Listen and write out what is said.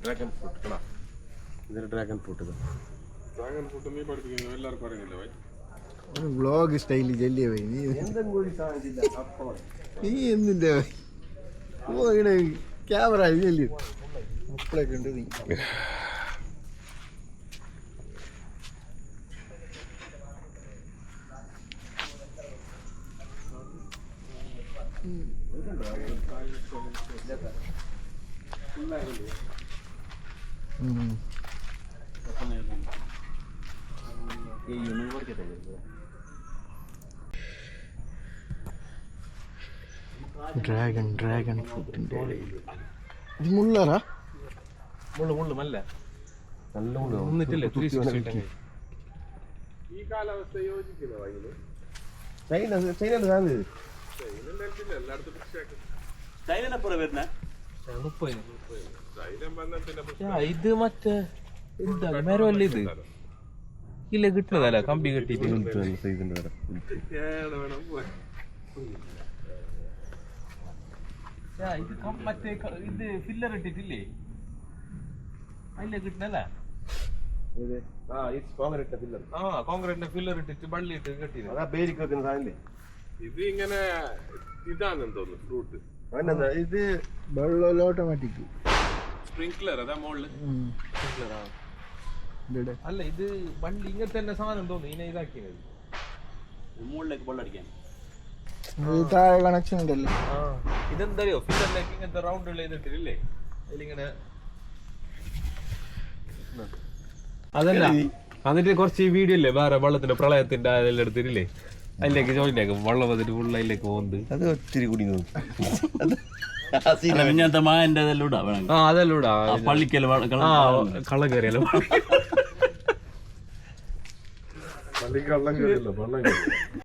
dragon fruit कड़ा इधर dragon fruit है ड्रैगन फ्रूट नहीं पड़ती है ಎಲ್ಲರೂ പറയുന്നില്ല भाई ഒരു വ്ലോഗ് സ്റ്റൈലിൽ ചെല്ലിയ പോയി നീ എന്തും കൂടി സാധിച്ചില്ല അപ്പോൾ നീ എന്തിന്റെ ഓ ഇവിടെ ക്യാമറ ചെല്ലി അപ്പളൊക്കെ ഉണ്ട് നീ ഡ്രാഗൺ ഫ്രൂട്ടിന്റെ ഇത് മുള്ളാറാ മുള്ളു മല്ല നല്ല മുള്ളു ഒന്നിട്ടില്ല ഈ കാലാവസ്ഥ യോജിക്കുന്ന വൈകില് ചൈന സാധനം എല്ലായിടത്തും കൃഷിയാക്കും ചൈനപ്പുറം വരുന്ന ചൈന വന്നിട്ട് ഇത് മറ്റേ എന്താ മരമല്ല ഇത് ഇല്ല കിട്ടുന്നതല്ല കമ്പി കെട്ടിട്ട് സൈസിന്റെ ഇത് മറ്റേ ഇത് ഫില്ലർ ഇട്ടിട്ടില്ലേ അതിലെ കിട്ടുന്നല്ല കോൺക്രീറ്റിന്റെ ഫില്ലർ ഇട്ടിട്ട് വള്ളി ഇട്ട് കെട്ടി അതാ പേരിക്ക് വെക്കുന്ന സാധനല്ലേ ഇത് ഇങ്ങനെ ഇതാണെന്ന് തോന്നുന്നു ഫ്രൂട്ട് അതിനെന്താ ഇത് വെള്ളം ഓട്ടോമാറ്റിക് സ്പ്രിങ്ക്ലർ അതാ മോളില് അല്ല ഇത് വണ്ടി ഇങ്ങനത്തെ തന്നെ സാധനം തോന്നുന്നു ഇതിനെ ഇതാക്കിയത് മുകളിലേക്ക് വെള്ളടിക്കാൻ താഴെ കണക്ഷൻ ഉണ്ടല്ലോ ഇതെന്തറിയോ ഫില്ലറിലേക്ക് ഇങ്ങനത്തെ റൗണ്ട് ഉള്ള ഇതിട്ടില്ലേ അതിലിങ്ങനെ അതല്ല എന്നിട്ട് കുറച്ച് വീഡിയോ ഇല്ലേ വേറെ വെള്ളത്തിന്റെ പ്രളയത്തിന്റെ അതെല്ലാം എടുത്തിട്ടില്ലേ അതിലേക്ക് ജോയിന്റ് ആക്കും വെള്ളം വന്നിട്ട് ഫുള്ള് അതിലേക്ക് പോകുന്നത് അത് ഒത്തിരി കൂടി അതെല്ലാം ഇടാ പള്ളിക്കല് കള്ളം കയറിയല്ലോ പള്ളിക്ക് കള്ളം കയറില്ല വെള്ളം കയറി